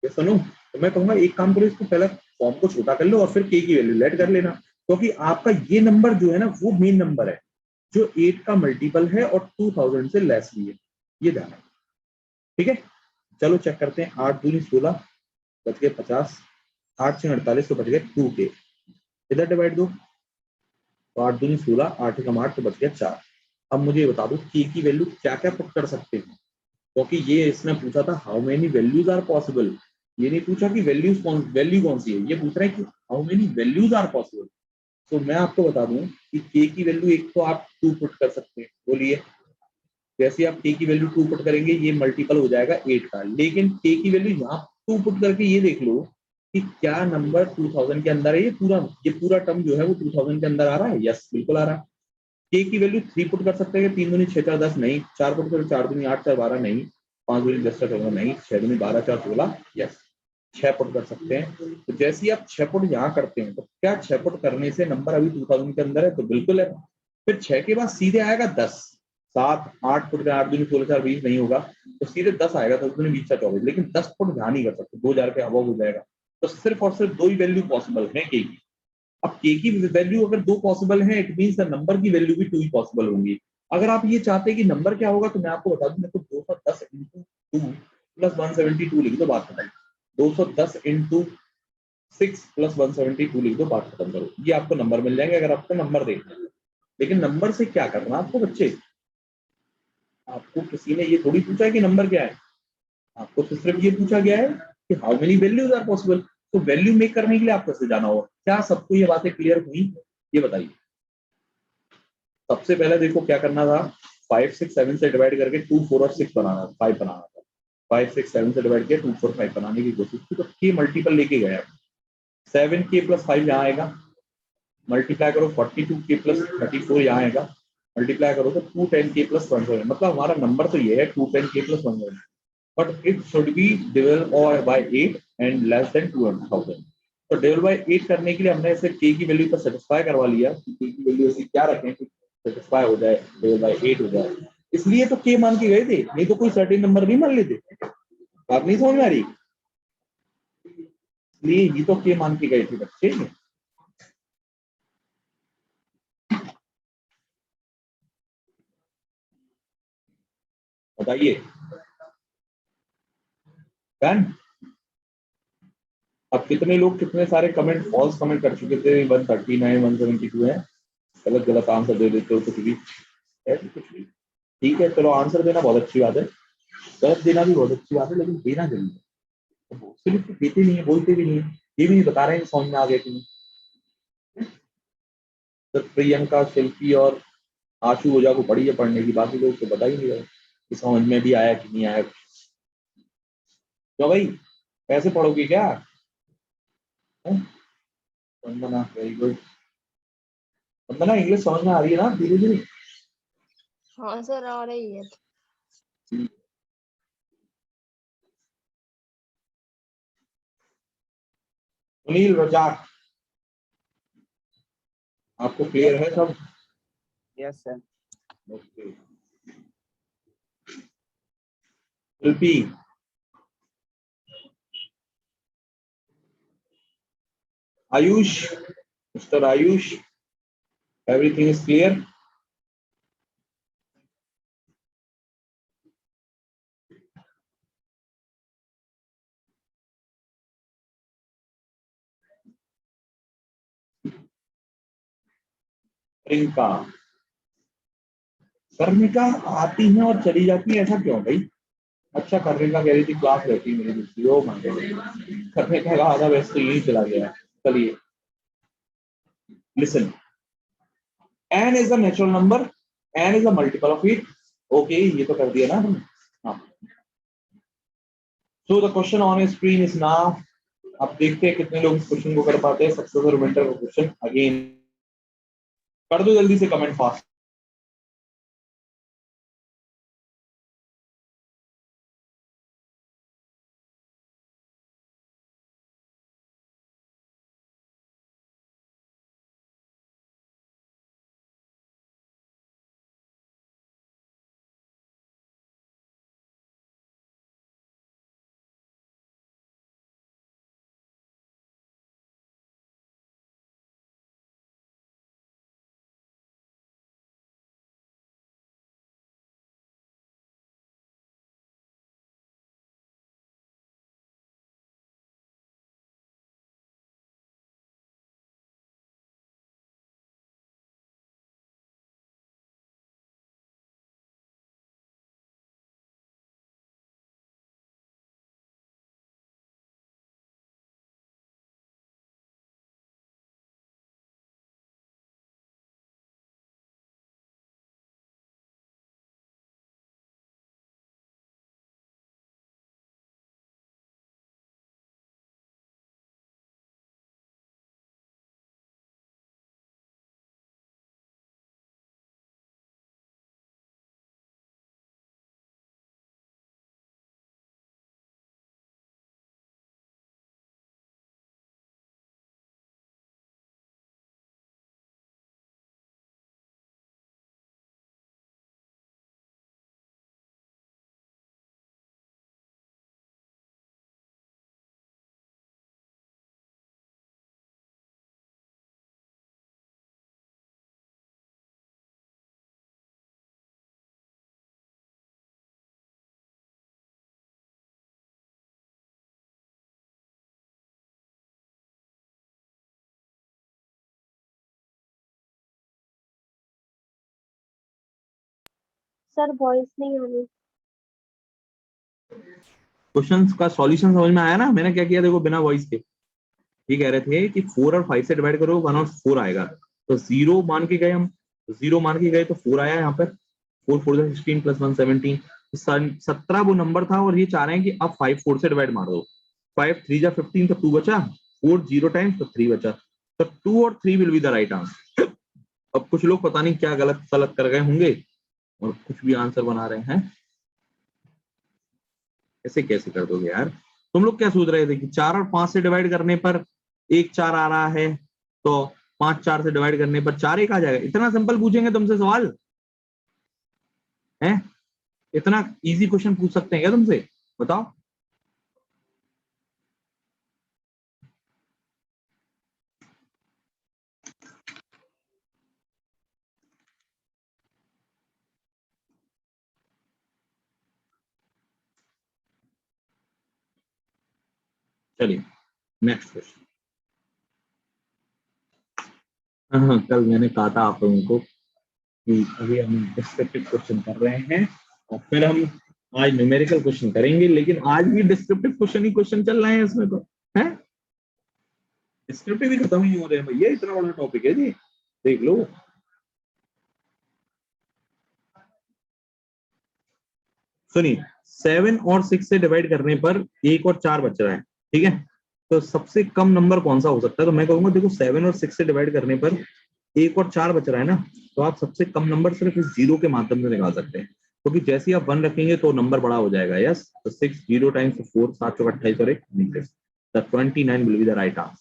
S1: ये सुनो, तो मैं कहूंगा एक काम करो, इसको पहले फॉर्म को छोटा कर लो और फिर k की वैल्यू लेट कर लेना, क्योंकि आपका ये नंबर जो है ना वो मेन नंबर है जो 8 का मल्टीपल है और 2000 से लेस भी है, ये ध्यान है। ठीक है, चलो चेक करते हैं। 8 दूनी 16, बच गए 50, 8 से 48 तो बच गए 2k। इधर डिवाइड दो, तो 8 दूनी 16, 8 एकम 8 तो बच गया 4। अब मुझे ये बता दो के की वैल्यू क्या क्या पुट कर सकते हैं, क्योंकि ये इसने पूछा था how many values are possible. ये नहीं पूछा कि वैल्यू कौन सी है, ये पूछ रहा है कि how many values are possible. तो मैं आपको बता दूं कि के की वैल्यू एक तो आप 2 पुट कर सकते हैं, बोलिए जैसे आप के की वैल्यू 2 पुट करेंगे ये मल्टीपल हो जाएगा 8 का, लेकिन के की वैल्यू यहाँ 2 पुट करके ये देख लो कि क्या नंबर 2000 के अंदर है, ये पूरा टर्म जो है वो 2000 के अंदर आ रहा है, यस बिल्कुल आ रहा है। के की वैल्यू 3 पुट कर सकते हैं, 3 दूनी 6 4 10 नहीं, 4 पुट करो 4 दूनी 8 4 12 नहीं, 5 दूनी 10 4 नहीं, 6 दूनी 12 4 16, यस 6 पुट कर सकते हैं। तो जैसे ही आप 6 पुट यहाँ करते हैं तो क्या 6 पुट करने से नंबर अभी 2000 के अंदर है, तो बिल्कुल है। फिर 6 के बाद सीधे आएगा 10, 7 8 फुट का 8 दूनी 16 4 20 नहीं होगा, तो सीधे 10 आएगा, 10 दूनी 20 24, लेकिन 10 फुट ध्यान नहीं कर सकते, 2000 के अबव हो जाएगा। तो सिर्फ और सिर्फ दो ही वैल्यू पॉसिबल है के की। अब के की वैल्यू अगर दो पॉसिबल है, इट मीन नंबर की वैल्यू भी 2 ही पॉसिबल होंगी। अगर आप ये चाहते हैं कि नंबर क्या होगा, तो मैं आपको बता दूं, देखो 210 इंटू 2 प्लस 172 लिख दो, बात खत्म। 210 इंटू 6 प्लस 172 लिख दो, बात खत्म करो, ये आपको नंबर मिल जाएंगे अगर आपको नंबर देखना है। लेकिन नंबर से क्या करना आपको बच्चे, आपको किसी ने ये थोड़ी पूछा है कि नंबर क्या है, आपको तो सिर्फ ये पूछा गया है कि how many values are possible. तो वैल्यू मेक करने के लिए आपको कैसे जाना होगा, क्या सबको ये बातें क्लियर हुई, ये बताइए। सबसे पहले देखो क्या करना था, 5 6 7 से डिवाइड करके 2 4 और 6 बनाना, 5 बनाना था। 5 6 7 से डिवाइड किया, 2 4 5 बनाने की कोशिश की, तो के मल्टीपल लेके गए। 7 के प्लस 5 यहाँ आएगा, मल्टीप्लाई करो 42 के प्लस 34 यहाँ आएगा, मल्टीप्लाई करो तो 210 के प्लस 1, मतलब हमारा नंबर तो ये है 210 के plus 1, but it should be divide और बाय 8 एंड लेस देन 200,000। तो डिवाइड बाय 8 करने के लिए हमने इसे के की वैल्यू पर सेटिस्फाई करवा लिया कि के की वैल्यू ऐसी क्या रखें कि सेटिस्फाई हो जाए, डिवाइड बाय 8 हो जाए। इसलिए तो के मान के गए थे, नहीं तो कोई सर्टेन नंबर नहीं मान लेते। बात नहीं समझ में आ रही, इसलिए ये तो के मान के गए थे बच्चे। बताइए डन। अब कितने लोग कितने सारे कमेंट फॉल्स कमेंट कर चुके थे, 139 172 है, गलत गलत आंसर दे देते हो कुछ भी है, कुछ भी ठीक है, चलो आंसर देना बहुत अच्छी बात है, गलत देना भी बहुत अच्छी बात है, लेकिन देना जरूरी है। तो बहुत से लोग तो देते नहीं है, बोलते भी नहीं है, ये भी नहीं बता रहे हैं समझ में आ गया कि नहीं। तो प्रियंका शिल्पी और आशु ओझा को पढ़ी है पढ़ने की, बाकी लोग तो बता ही नहीं रहे कि समझ में भी आया कि नहीं आया। तो भाई कैसे पढ़ोगे क्या है? वंदना वेरी गुड, वंदना इंग्लिश समझ में आ रही है ना धीरे धीरे।
S2: हाँ सर आ रही है।
S1: सुनील रजाक, आपको क्लियर है सब?
S3: Yes sir.
S1: Okay. Shilpi, Ayush, mister Ayush, everything is clear? Priyanka, Karmika आती है और चली जाती है, ऐसा क्यों भाई? अच्छा कर्मिका कह रही थी क्लास रहती है मेरी दूसरी, ओ मान कर्मिका का आधा वैसे तो यही चला गया है। चलिए listen, n is a natural number, n is a multiple of 8, okay ये तो कर दिया ना हमने। हाँ, so the question on screen is now, अब देखते हैं कितने लोग इस क्वेश्चन को कर पाते हैं, सक्सेस और विंटर का क्वेश्चन अगेन, कर दो जल्दी से कमेंट फास्ट।
S2: सर वॉइस नहीं आ रही।
S1: क्वेश्चंस का सॉल्यूशन समझ में आया ना? मैंने क्या किया देखो, बिना वॉइस के ये कह रहे थे कि 4 और 5 से डिवाइड करो 1 और 4 आएगा, तो 0 मान के गए हम, 0 मान के गए तो 4 आया यहाँ पर, 4 4 16 प्लस 1 17, 17 वो नंबर था, और ये चाह रहे हैं कि अब 5 4 से डिवाइड मार दो, 5 3 जा 15 तो 2 बचा, 4 0 टाइम्स तो 3 बचा, तो 2 और 3 will be the right answer. अब कुछ लोग पता नहीं क्या गलत सलत कर गए होंगे और कुछ भी आंसर बना रहे हैं, ऐसे कैसे कर दोगे यार? तुम लोग क्या सोच रहे थे कि 4 और 5 से डिवाइड करने पर 1 4 आ रहा है, तो 5 4 से डिवाइड करने पर 4 1 आ जाएगा? इतना सिंपल पूछेंगे तुमसे सवाल है? इतना इजी क्वेश्चन पूछ सकते हैं क्या तुमसे? बताओ। चलिए नेक्स्ट क्वेश्चन। हाँ, कल मैंने कहा था आप लोगों को कि अभी हम डिस्क्रिप्टिव क्वेश्चन कर रहे हैं और फिर हम आज न्यूमेरिकल क्वेश्चन करेंगे, लेकिन आज भी डिस्क्रिप्टिव क्वेश्चन ही क्वेश्चन चल रहे हैं इसमें, तो है डिस्क्रिप्टिव ही खत्म ही नहीं हो रहे हैं भैया, इतना बड़ा टॉपिक है जी, देख लो। सुनिए, 7 और 6 से डिवाइड करने पर 1 और 4 बच रहा है, ठीक है, तो सबसे कम नंबर कौन सा हो सकता है? तो मैं कहूंगा देखो, 7 और 6 से डिवाइड करने पर 1 और 4 बच रहा है ना, तो आप सबसे कम नंबर सिर्फ इस जीरो के माध्यम से निकाल सकते हैं, क्योंकि तो जैसे ही आप 1 रखेंगे तो नंबर बड़ा हो जाएगा। यस, तो 6 0 टाइम्स 4 7 चौक 28 और 1 the 29 will be the right answer.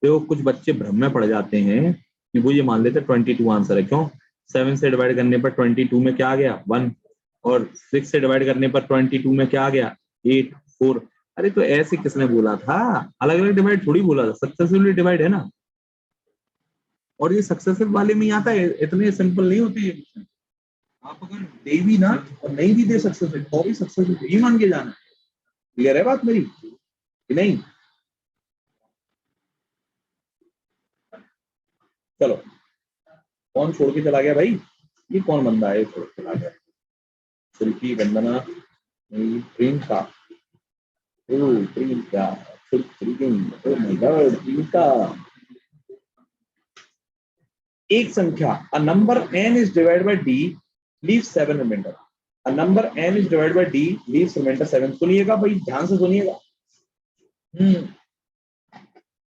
S1: तो कुछ बच्चे भ्रम में पड़ जाते हैं कि वो ये मान लेते 22 आंसर है। क्यों? 7 से डिवाइड करने पर 22 में क्या आ गया? 1, और 6 से डिवाइड करने पर 22 में क्या आ गया? 8 4। अरे तो ऐसे किसने बोला था? अलग अलग डिवाइड थोड़ी बोला था, सक्सेसिवली डिवाइड है ना, और ये सक्सेसिव वाले में ही आता है, इतने सिंपल नहीं होते ये क्वेश्चन। आप अगर दे भी ना और नहीं भी दे सक्सेसिव तो भी सक्सेसिव ही मान के जाना। क्लियर है बात मेरी कि नहीं? चलो, कौन छोड़ के चला गया भाई? ये कौन बंदा है छोड़ के चला गया? शिल्पी, वंदना, प्रियंका, ओ Priyanka, oh my god Priyanka. एक संख्या, a number n is divided by d leaves 7 remainder, a number n is divided by d leaves remainder 7। सुनिएगा भाई, ध्यान से सुनिएगा।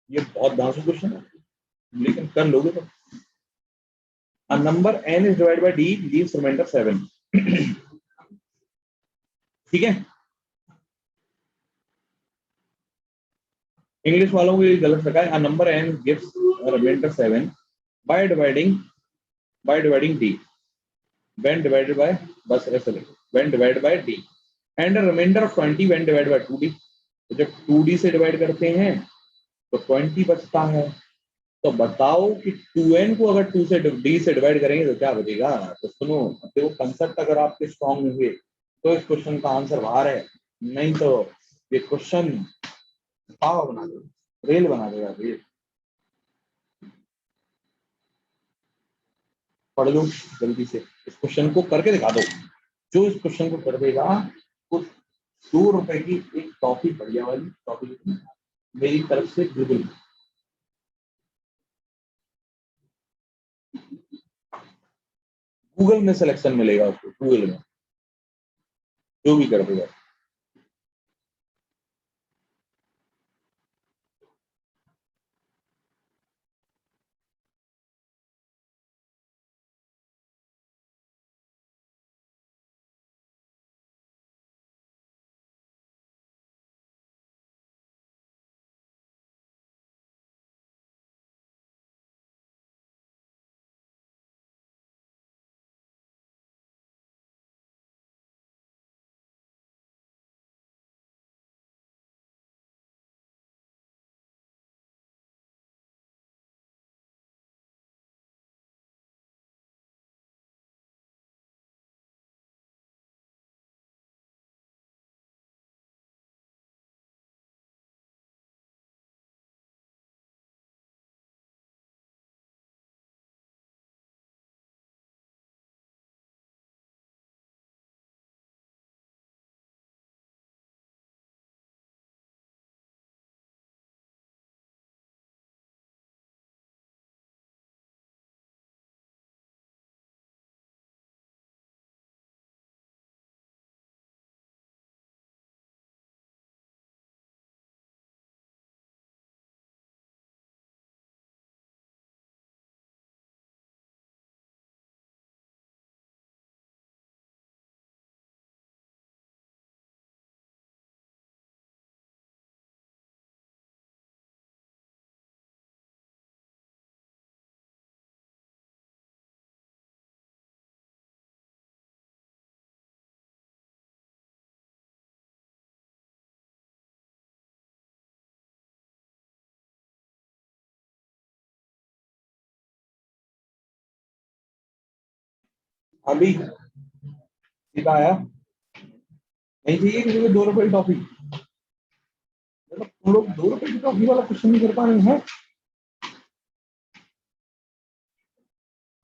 S1: ये बहुत धांसू क्वेश्चन है, लेकिन कर लोगे तो। a number n is divided by d leaves remainder 7। ठीक है, इंग्लिश वालों को ये गलत रखा है, a number n gives remainder 7 by dividing d when divided by, बस ऐसे लिखो, when divided by d and a remainder of 20 when divided by 2d। तो जब 2d से डिवाइड करते हैं तो 20 बचता है, तो बताओ कि 2n को अगर 2 से d से डिवाइड करेंगे तो क्या बचेगा? तो सुनो, देखो कंसेप्ट अगर आपके स्ट्रॉन्ग होंगे तो इस क्वेश्चन का आंसर बाहर है, नहीं तो ये क्वेश्चन पावा बना देगा, रेल बना देगा रेल। पढ़ लो जल्दी से, इस क्वेश्चन को करके दिखा दो। जो इस क्वेश्चन को कर देगा वो 2 रुपए की एक टॉफी, बढ़िया वाली टॉफी मेरी तरफ से बिल्कुल गूगल में सिलेक्शन मिलेगा उसको, गूगल में जो भी कर देगा। अभी सीधा आया, नहीं चाहिए किसी को 2 रुपए की टॉफी? मतलब तुम लोग 2 रुपए की टॉफी वाला क्वेश्चन नहीं कर पा रहे हैं,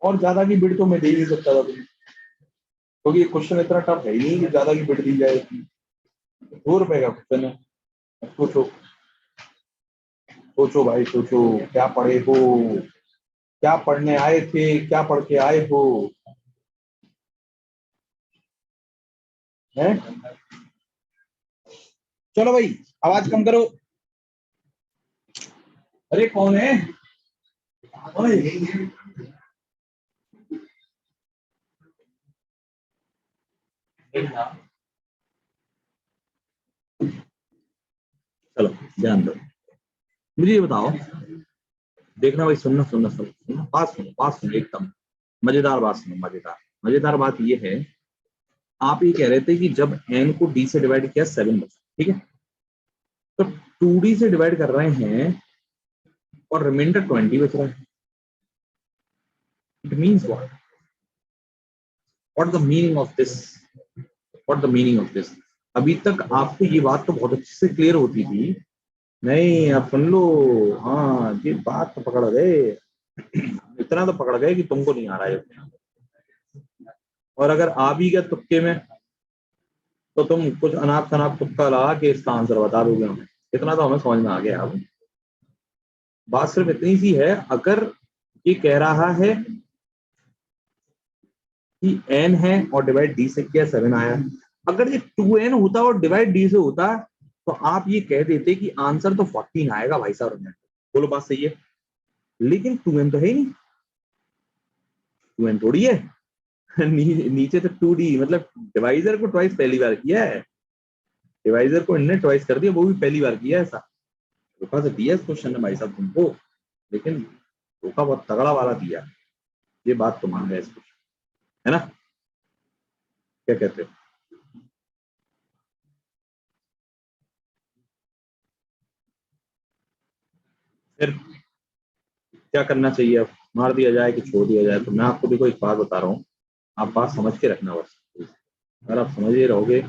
S1: और ज्यादा की बिड तो मैं दे ही नहीं सकता था तुम्हें, क्योंकि ये क्वेश्चन इतना टफ है ही नहीं कि ज्यादा की बिड दी जाए। 2 रुपए का क्वेश्चन है। सोचो सोचो भाई सोचो, क्या पढ़े हो, क्या पढ़ने आए थे, क्या पढ़ के आए हो, हैं? चलो भाई आवाज कम करो। अरे कौन है? ओए, चलो ध्यान दो, मुझे ये बताओ, देखना भाई, सुनना सुनना सुनना, बात सुनो एकदम मजेदार बात सुनो, मजेदार बात ये है, आप ये कह रहे थे कि जब n को d से डिवाइड किया 7 बचा, ठीक है, तो 2d से डिवाइड कर रहे हैं और रिमाइंडर 20 बच रहा है। It means what the meaning of this, अभी तक आपको ये बात तो बहुत अच्छे से क्लियर होती थी, नहीं आप सुन लो, हाँ ये बात तो पकड़ गए, इतना तो पकड़ गए कि तुमको नहीं आ रहा है, और अगर आ भी गया तुक्के में तो तुम कुछ अनाप शनाप तुक्का लगा के इसका आंसर बता दोगे हमें, इतना तो हमें समझ में आ गया। अब बात सिर्फ इतनी सी है, अगर ये कह रहा है कि n है और डिवाइड d से किया 7 आया, अगर ये 2n होता और डिवाइड d से होता तो आप ये कह देते कि आंसर तो 14 आएगा भाई साहब, बोलो बात सही है, लेकिन 2n तो है ही नहीं, 2n थोड़ी है। नीचे तो 2d, मतलब डिवाइजर को ट्वाइस पहली बार किया है, डिवाइजर को इनने ट्वाइस कर दिया, वो भी पहली बार किया है ऐसा। धोखा तो दिया इस क्वेश्चन ने भाई साहब तुमको, लेकिन धोखा बहुत तगड़ा वाला दिया, ये बात तो मान गए इस क्वेश्चन, है ना? क्या कहते हो? फिर क्या करना चाहिए, अब मार दिया जाए कि छोड़ दिया जाए? तो मैं आपको देखो एक बात बता रहा हूँ, आप बात समझ के रखना बस, अगर आप समझ ही रहोगे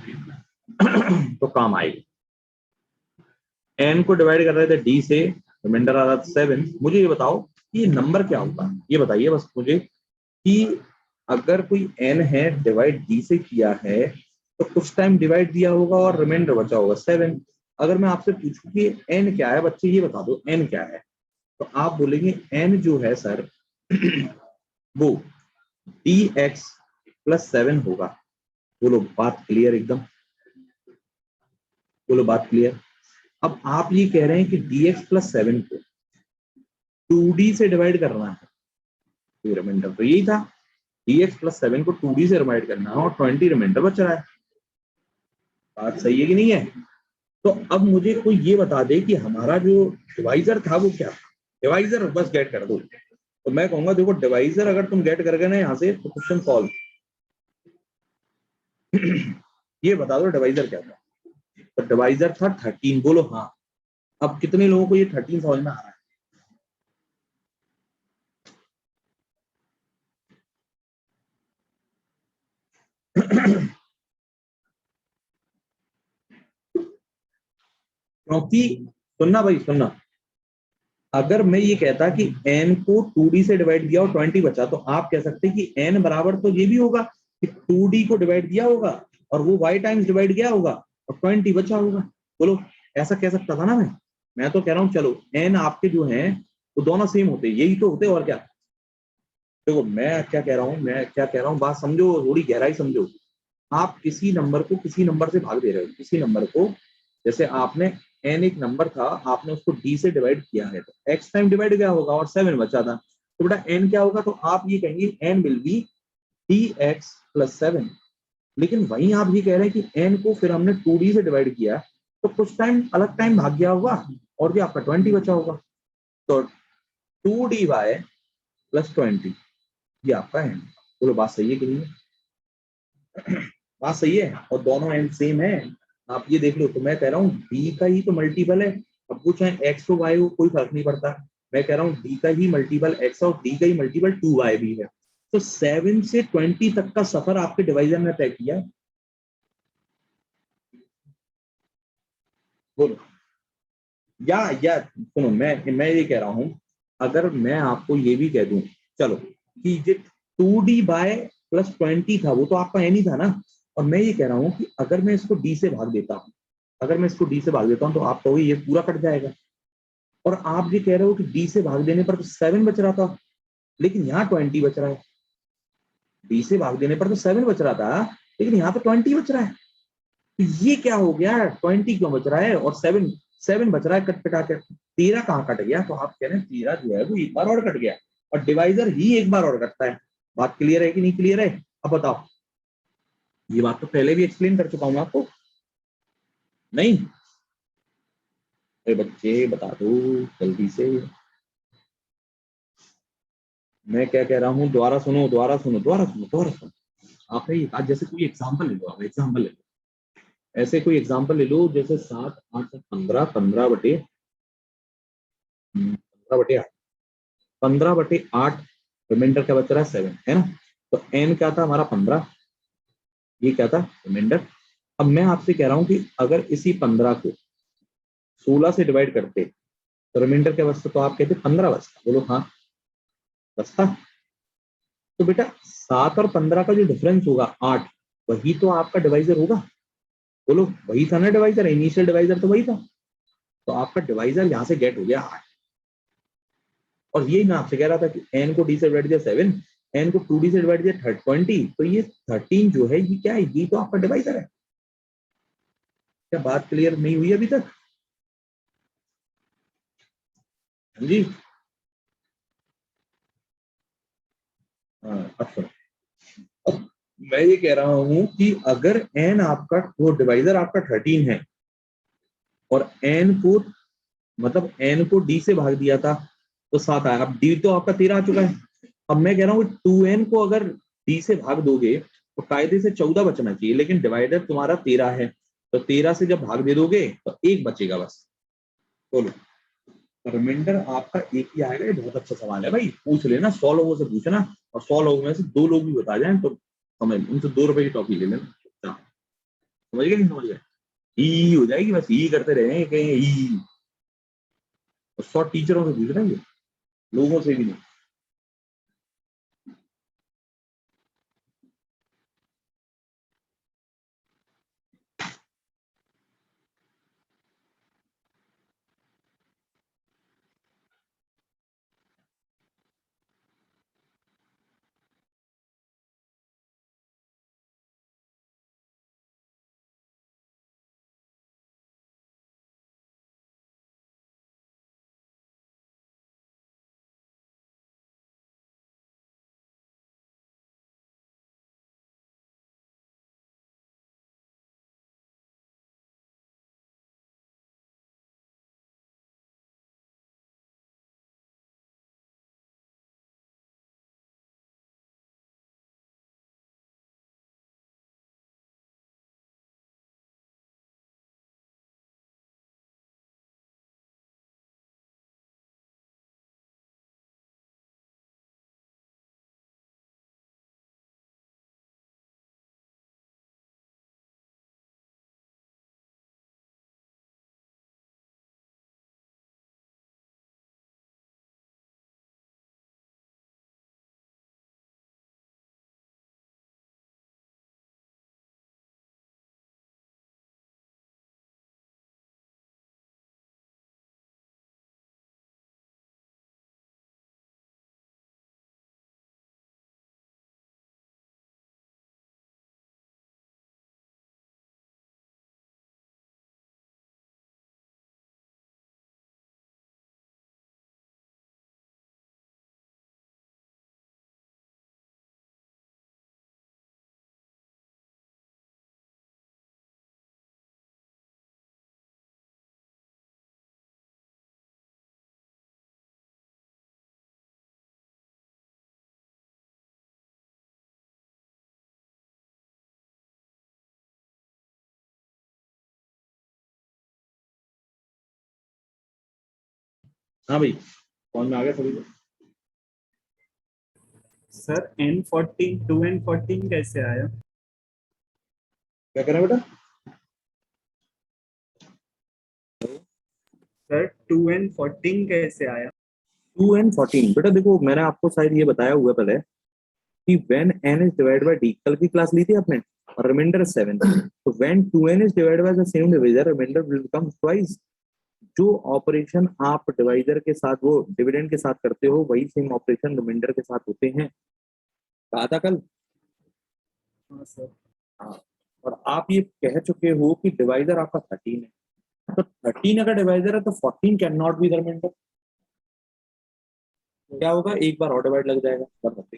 S1: तो काम आएगी। एन को डिवाइड कर रहे थे डी से, रिमाइंडर आ रहा था 7, मुझे ये बताओ कि ये नंबर क्या होता है, ये बताइए बस मुझे कि अगर कोई एन है डिवाइड डी से किया है तो कुछ टाइम डिवाइड दिया होगा और रिमाइंडर बचा होगा 7। अगर मैं आपसे पूछूं कि एन क्या है, बच्चे ये बता दो एन क्या है, तो आप बोलेंगे एन जो है सर वो डी एक्स प्लस 7 होगा। बोलो बात क्लियर एकदम, बोलो बात क्लियर। अब आप ये कह रहे हैं कि dx प्लस 7 को 2d से डिवाइड करना है, तो रिमाइंडर तो यही था, dx प्लस 7 को 2d से डिवाइड करना है और 20 रिमाइंडर बच रहा है। बात सही है कि नहीं है? तो अब मुझे कोई ये बता दे कि हमारा जो डिवाइजर था वो क्या था, डिवाइजर बस गेट कर दो, तो मैं कहूंगा देखो डिवाइजर अगर तुम गेट कर गए ना यहाँ से तो क्वेश्चन सॉल्व। ये बता दो डिवाइजर क्या था, तो डिवाइजर था 13, बोलो हाँ। अब कितने लोगों को ये 13 समझ में आ रहा है? क्योंकि सुनना भाई सुनना, अगर मैं ये कहता कि n को 2d से डिवाइड दिया और 20 बचा, तो आप कह सकते कि n बराबर तो ये भी होगा कि 2d को डिवाइड दिया होगा और वो y टाइम्स डिवाइड किया होगा और 20 बचा होगा। बोलो ऐसा कह सकता था ना मैं तो कह रहा हूँ चलो n आपके जो हैं वो दोनों सेम होते, यही तो होते, और क्या। देखो मैं क्या कह रहा हूँ, बात समझो, थोड़ी गहराई समझो। आप किसी नंबर को किसी नंबर से भाग दे रहे हो, किसी नंबर को, जैसे आपने n एक नंबर था, आपने उसको d से डिवाइड किया है तो x टाइम डिवाइड क्या होगा और 7 बचा था, तो बेटा n क्या होगा, तो आप ये कहेंगे n will be dx plus 7। लेकिन वहीं आप ये कह रहे हैं कि n को फिर हमने 2d से डिवाइड किया तो कुछ टाइम अलग टाइम भाग गया होगा और भी आपका 20 बचा होगा, तो 2dy प्लस 20 ये आपका n। बोलो बात सही है कि नहीं? बात सही है, और दोनों एंड सेम है। आप ये देख लो, तो मैं कह रहा हूँ d का ही तो मल्टीपल है, अब वो चाहे x हो y हो कोई फर्क नहीं पड़ता, मैं कह रहा हूँ d का ही मल्टीपल x और d का ही मल्टीपल 2y भी है, तो 7 से 20 तक का सफर आपके डिवाइजर ने तय किया। बोलो। या सुनो, मैं ये कह रहा हूं, अगर मैं आपको ये भी कह दूं, चलो कि जो 2d/+20 था वो तो आपका एन ही था ना, और मैं ये कह रहा हूं कि अगर मैं इसको डी से भाग देता हूं, तो आप कहोगे ये पूरा कट जाएगा। और आप ये कह रहे हो कि डी से भाग देने पर तो 7 बच रहा था, लेकिन यहाँ 20 बच रहा है। डी से भाग देने पर तो 7 बच रहा था, लेकिन यहाँ तो 20 बच रहा है। तो ये क्या हो गया, 20 क्यों बच रहा है और 7 बच रहा है कट कटा के? 13 कहाँ कट गया? तो आप कह रहे हैं 13 जो है वो एक बार और कट गया, और डिवाइजर ही एक बार और कटता है। बात क्लियर है कि नहीं क्लियर है? अब बताओ। ये बात तो पहले भी एक्सप्लेन कर चुका हूं आपको, नहीं? अरे बच्चे बता दो जल्दी से। मैं क्या कह रहा हूँ, दोबारा सुनो, दोबारा सुनो, दोबारा सुनो, दोबारा सुनो। आपने ये कहा, जैसे कोई एग्जाम्पल ले लो, आप एग्जाम्पल ले लो, ऐसे कोई एग्जाम्पल ले लो, जैसे 7 8 15, 15/8, 15/8, रिमाइंडर क्या बच रहा है? 7, है ना? तो एन क्या था हमारा? 15। ये क्या था? रिमाइंडर। अब मैं आपसे कह रहा हूं कि अगर इसी 15 को 16 से डिवाइड करते तो रिमाइंडर क्या बचता? तो आप कहते 15 बचता। बोलो हाँ, बचता। तो बेटा 7 और 15 का जो डिफरेंस होगा 8, वही तो आपका डिवाइजर होगा। बोलो, वही था ना डिवाइजर, इनिशियल डिवाइजर तो वही था। तो आपका डिवाइजर यहाँ से गेट हो गया 8। और यही मैं आपसे कह रहा था कि एन को डी से डिवाइड किया 7, एन को 2d से डिवाइड किया 20, तो ये 13 जो है ये क्या है? ये तो आपका डिवाइजर है। क्या बात क्लियर नहीं हुई अभी तक? हाँ जी। हाँ, अच्छा। अब मैं ये कह रहा हूं कि अगर एन आपका, वो डिवाइजर आपका 13 है, और एन को, मतलब एन को डी से भाग दिया था तो 7 आया। अब डी तो आपका 13 आ चुका है। अब मैं कह रहा हूँ 2n को अगर डी से भाग दोगे तो कायदे से 14 बचना चाहिए, लेकिन डिवाइडर तुम्हारा 13 है, तो 13 से जब भाग दे दोगे तो एक बचेगा बस। बोलो, रिमाइंडर आपका एक ही आएगा। ये बहुत अच्छा सवाल है भाई, पूछ लेना, 100 लोगों से पूछना, और 100 लोगों में से 2 लोग भी बता जाए तो समझ, उनसे 2 रुपए की टॉफी ले लेना। अच्छा, समझ गए? नहीं समझ गए? ई हो जाएगी बस, ई करते रहे कहीं ई। 100 टीचरों से पूछ रहे हैं, लोगों से भी नहीं। हाँ भाई, कौन में आ गया सभी को?
S4: सर N14 2N14 कैसे आया?
S1: क्या कह रहे हैं बेटा?
S4: सर 2N14 कैसे आया?
S1: 2n14 बेटा देखो, मैंने आपको शायद ये बताया हुआ पहले कि when n is divided by d, कल की क्लास ली थी आपने, और रिमाइंडर 7, तो when 2n is divided by the same divisor, remainder will become twice. जो ऑपरेशन आप डिवाइजर के साथ, वो डिविडेंड के साथ करते हो, वही सेम ऑपरेशन रिमाइंडर के साथ होते हैं। कहा था कल।
S4: हाँ सर।
S1: हाँ, और आप ये कह चुके हो कि डिवाइजर आपका 13 है, तो 13 अगर डिवाइजर है तो 14 can not be the remainder. क्या होगा, एक बार और डिवाइड लग जाएगा, बस होते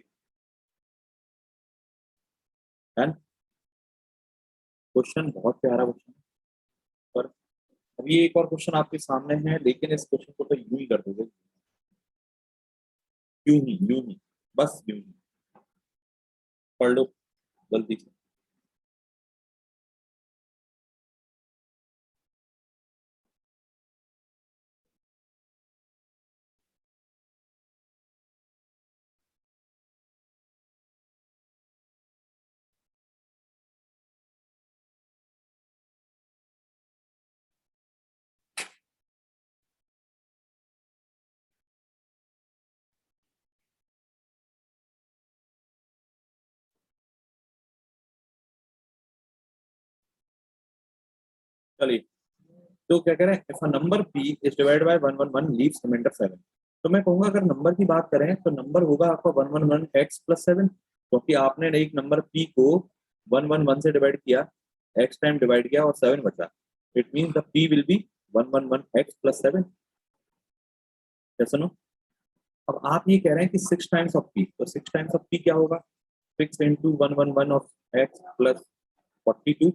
S1: हैं। क्वेश्चन बहुत प्यारा क्वेश्चन, पर अभी एक और क्वेश्चन आपके सामने है, लेकिन इस क्वेश्चन को तो यूं ही कर दोगे, यूं ही, बस यूं ही पढ़ लो जल्दी से। चलिए, तो क्या कह रहे हैं, if a number p is divided by 111 leaves remainder 7, तो मैं कहूंगा अगर नंबर की बात करें तो नंबर होगा आपका 111 x प्लस 7, क्योंकि आपने एक नंबर p को 111 से डिवाइड किया, x टाइम डिवाइड किया और 7 बचा, it means the p will be 111 x plus 7। सुनो, अब आप ये कह रहे हैं कि 6 टाइम्स ऑफ p, तो 6 टाइम्स ऑफ p क्या होगा, 6 into 111 of x plus 42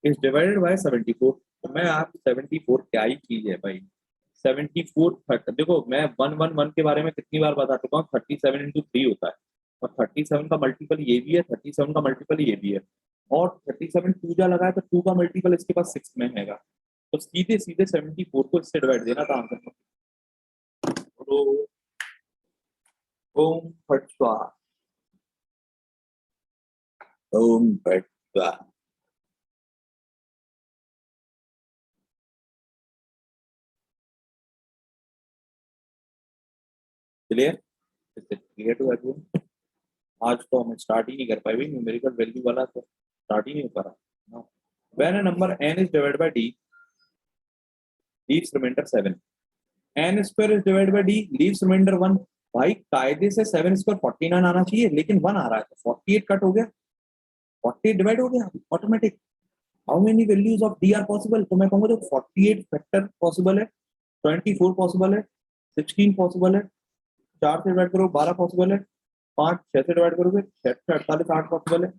S1: is divided bye 74। तो मैं आप 74 क्या ही चीज है भाई, 74 देखो, मैं 111 के बारे में कितनी बार बता चुका हूँ, 37 into 3 होता है, और 37 का मल्टीपल ये भी है, 37 का मल्टीपल ये भी है, और 37 2 जा लगा है, तो 2 का मल्टीपल इसके पास 6 में है, तो सीधे सीधे 74 को इससे डिवाइड देना था आंसर। तो ओम फट स्वाहा, ओम फट स्वाहा। Clear, clear to everyone. आज तो हम स्टार्ट ही नहीं कर पाए भाई, न्यूमेरिकल वैल्यू वाला तो स्टार्ट ही नहीं हो पा रहा। When a number n is divided by d leaves remainder 7, n square is divided by d leaves remainder 1। भाई कायदे से 7 स्क्वायर 49 आना चाहिए, लेकिन 1 आ रहा है, तो 48 कट हो गया, 48 डिवाइड हो गया automatic. How many values of d are possible, तो मैं कहूंगा तो 48 फैक्टर पॉसिबल है, 24 पॉसिबल है, 16 पॉसिबल है, 4 से डिवाइड करो 12 पॉसिबल है, 5 6 से डिवाइड करोगे 6 से 48 8 पॉसिबल है,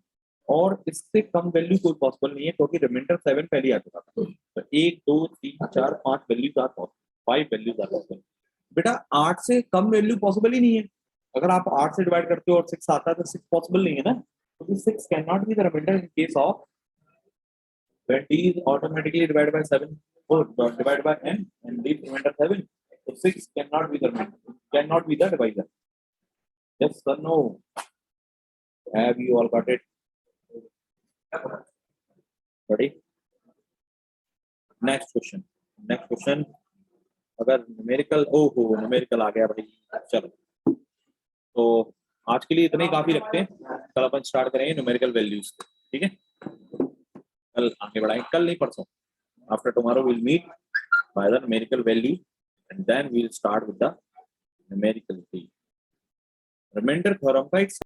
S1: और इससे कम वैल्यू कोई पॉसिबल नहीं है, क्योंकि रिमाइंडर 7 पहले आ चुका था। तो 1 2 3 4 5 values are possible, 5 values are possible. बेटा 8 से कम वैल्यू पॉसिबल ही नहीं है, अगर आप 8 से डिवाइड करते हो और 6 आता है तो 6 पॉसिबल नहीं है ना, क्योंकि 6 can not be the remainder in case of when d is automatically divided by 7 or divided by n and leave remainder 7, so 6 cannot be the remainder, cannot be the divisor. Yes or no? Have you all got it? Ready? Next question. Next question. अगर numerical, ओहो numerical आ गया भाई, चलो तो आज के लिए इतने ही काफी रखते हैं, कल अपन स्टार्ट करेंगे न्यूमेरिकल वैल्यूज, ठीक है, कल आगे बढ़ाएंगे, कल नहीं परसों, after tomorrow will meet by the numerical value and then we'll start with the numerical thing. Remainder theorem का एक